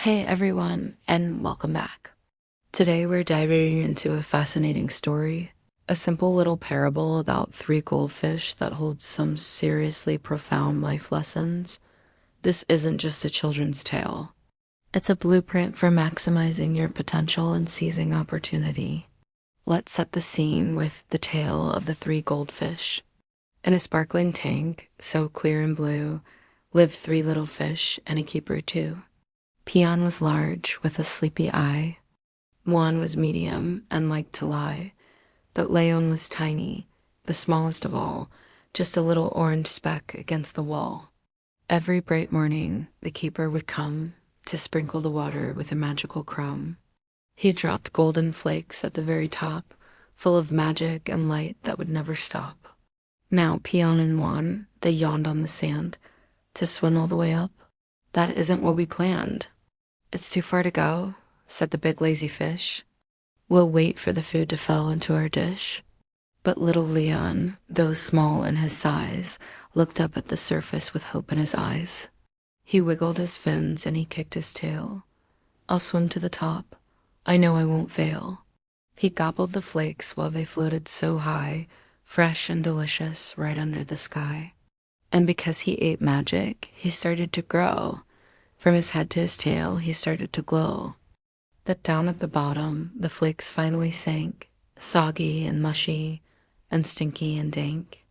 Hey everyone, and welcome back. Today we're diving into a fascinating story, a simple little parable about three goldfish that holds some seriously profound life lessons. This isn't just a children's tale. It's a blueprint for maximizing your potential and seizing opportunity. Let's set the scene with the tale of the three goldfish. In a sparkling tank, so clear and blue, lived three little fish and a keeper too. Peon was large, with a sleepy eye. Muon was medium and liked to lie. But Leon was tiny, the smallest of all, just a little orange speck against the wall. Every bright morning, the keeper would come to sprinkle the water with a magical crumb. He dropped golden flakes at the very top, full of magic and light that would never stop. Now Peon and Muon, they yawned on the sand. To swim all the way up? That isn't what we planned. It's too far to go, said the big lazy fish. We'll wait for the food to fall into our dish. But little Leon, though small in his size, looked up at the surface with hope in his eyes. He wiggled his fins and he kicked his tail. I'll swim to the top. I know I won't fail. He gobbled the flakes while they floated so high, fresh and delicious right under the sky. And because he ate magic, he started to grow. From his head to his tail, he started to glow. But down at the bottom, the flakes finally sank, soggy and mushy, and stinky and dank.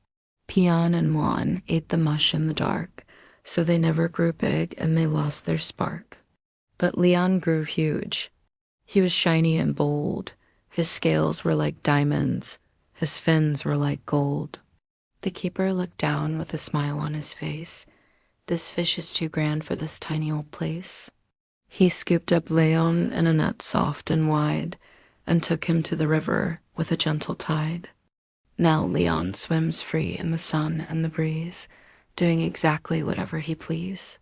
Peon and Muon ate the mush in the dark, so they never grew big and they lost their spark. But Leon grew huge. He was shiny and bold. His scales were like diamonds. His fins were like gold. The keeper looked down with a smile on his face. This fish is too grand for this tiny old place. He scooped up Leon in a net soft and wide and took him to the river with a gentle tide. Now Leon swims free in the sun and the breeze, doing exactly whatever he please.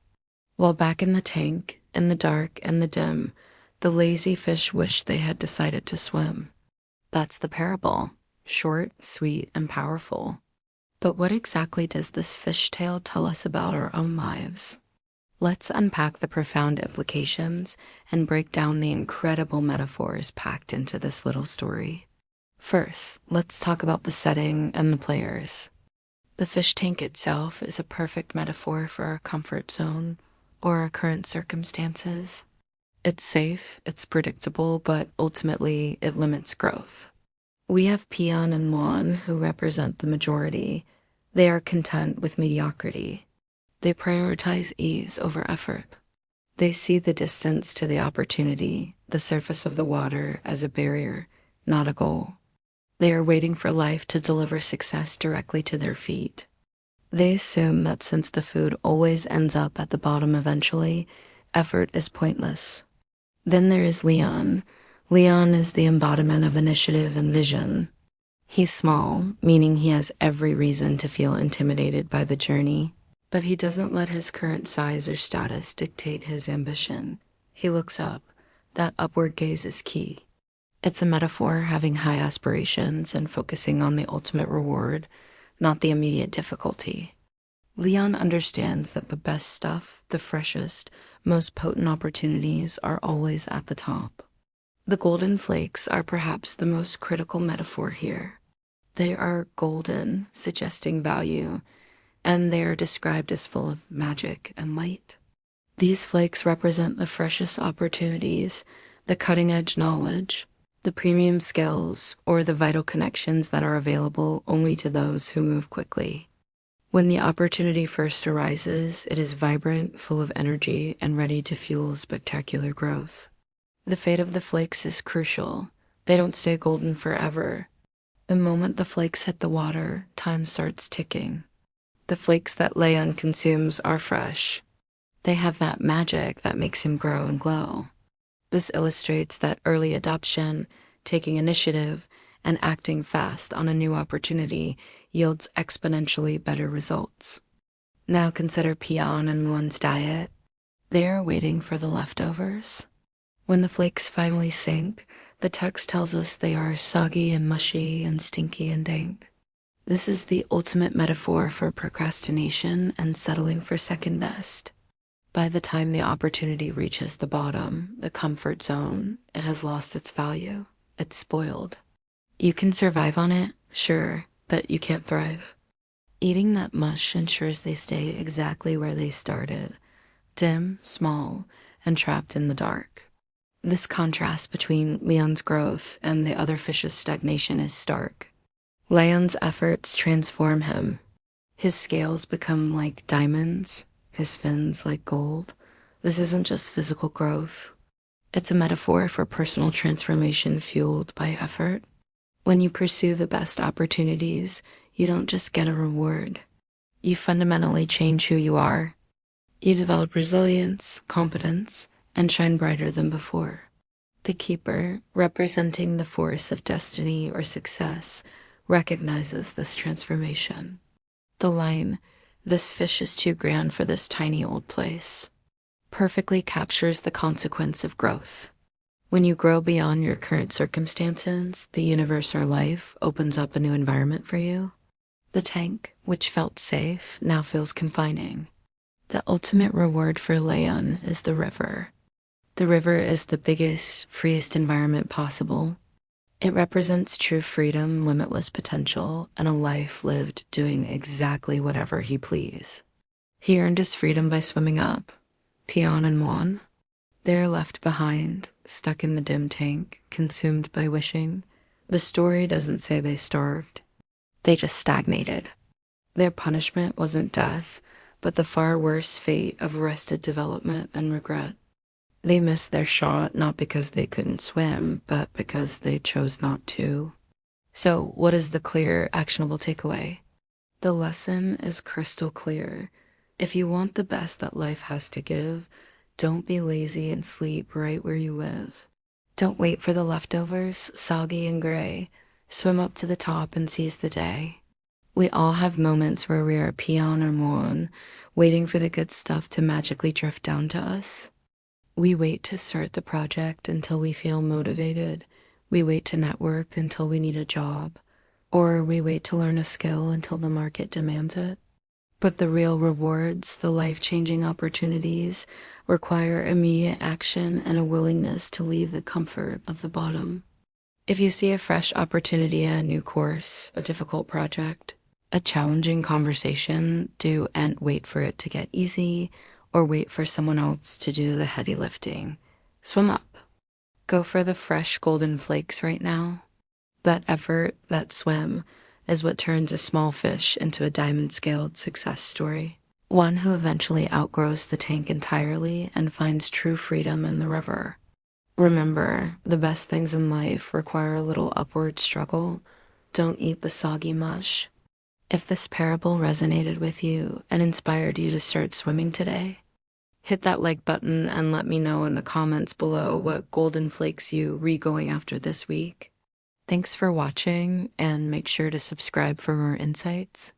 While back in the tank, in the dark and the dim, the lazy fish wished they had decided to swim. That's the parable, short, sweet, and powerful. But what exactly does this fish tale tell us about our own lives? Let's unpack the profound implications and break down the incredible metaphors packed into this little story. First, let's talk about the setting and the players. The fish tank itself is a perfect metaphor for our comfort zone or our current circumstances. It's safe, it's predictable, but ultimately it limits growth. We have Peon and Muon who represent the majority. They are content with mediocrity. They prioritize ease over effort. They see the distance to the opportunity, the surface of the water, as a barrier, not a goal. They are waiting for life to deliver success directly to their feet. They assume that since the food always ends up at the bottom eventually, effort is pointless. Then there is Leon. Leon is the embodiment of initiative and vision. He's small, meaning he has every reason to feel intimidated by the journey, but he doesn't let his current size or status dictate his ambition. He looks up. That upward gaze is key. It's a metaphor having high aspirations and focusing on the ultimate reward, not the immediate difficulty. Leon understands that the best stuff, the freshest, most potent opportunities are always at the top. The golden flakes are perhaps the most critical metaphor here. They are golden, suggesting value, and they are described as full of magic and light. These flakes represent the freshest opportunities, the cutting-edge knowledge, the premium skills, or the vital connections that are available only to those who move quickly. When the opportunity first arises, it is vibrant, full of energy, and ready to fuel spectacular growth. The fate of the flakes is crucial. They don't stay golden forever. The moment the flakes hit the water, time starts ticking. The flakes that Leon consumes are fresh. They have that magic that makes him grow and glow. This illustrates that early adoption, taking initiative, and acting fast on a new opportunity yields exponentially better results. Now consider Peon and Muon's diet. They are waiting for the leftovers. When the flakes finally sink, the text tells us they are soggy and mushy and stinky and dank. This is the ultimate metaphor for procrastination and settling for second best. By the time the opportunity reaches the bottom, the comfort zone, it has lost its value. It's spoiled. You can survive on it, sure, but you can't thrive. Eating that mush ensures they stay exactly where they started, dim, small, and trapped in the dark. This contrast between Leon's growth and the other fish's stagnation is stark. Leon's efforts transform him. His scales become like diamonds, his fins like gold. This isn't just physical growth. It's a metaphor for personal transformation fueled by effort. When you pursue the best opportunities, you don't just get a reward. You fundamentally change who you are. You develop resilience, competence, and shine brighter than before. The keeper, representing the force of destiny or success, recognizes this transformation. The line, "This fish is too grand for this tiny old place," perfectly captures the consequence of growth. When you grow beyond your current circumstances, the universe or life opens up a new environment for you. The tank, which felt safe, now feels confining. The ultimate reward for Leon is the river. The river is the biggest, freest environment possible. It represents true freedom, limitless potential, and a life lived doing exactly whatever he please. He earned his freedom by swimming up. Peon and Muon. They're left behind, stuck in the dim tank, consumed by wishing. The story doesn't say they starved. They just stagnated. Their punishment wasn't death, but the far worse fate of arrested development and regret. They missed their shot not because they couldn't swim, but because they chose not to. So, what is the clear, actionable takeaway? The lesson is crystal clear. If you want the best that life has to give, don't be lazy and sleep right where you live. Don't wait for the leftovers, soggy and gray. Swim up to the top and seize the day. We all have moments where we are Peon or Muon, waiting for the good stuff to magically drift down to us. We wait to start the project until we feel motivated. We wait to network until we need a job. Or we wait to learn a skill until the market demands it. But the real rewards, the life-changing opportunities, require immediate action and a willingness to leave the comfort of the bottom. If you see a fresh opportunity, a new course, a difficult project, a challenging conversation, and wait for it to get easy, or wait for someone else to do the heavy lifting. Swim up. Go for the fresh golden flakes right now. That effort, that swim, is what turns a small fish into a diamond-scaled success story. One who eventually outgrows the tank entirely and finds true freedom in the river. Remember, the best things in life require a little upward struggle. Don't eat the soggy mush. If this parable resonated with you and inspired you to start swimming today, hit that like button and let me know in the comments below what golden flakes you re-going after this week. Thanks for watching, and make sure to subscribe for more insights.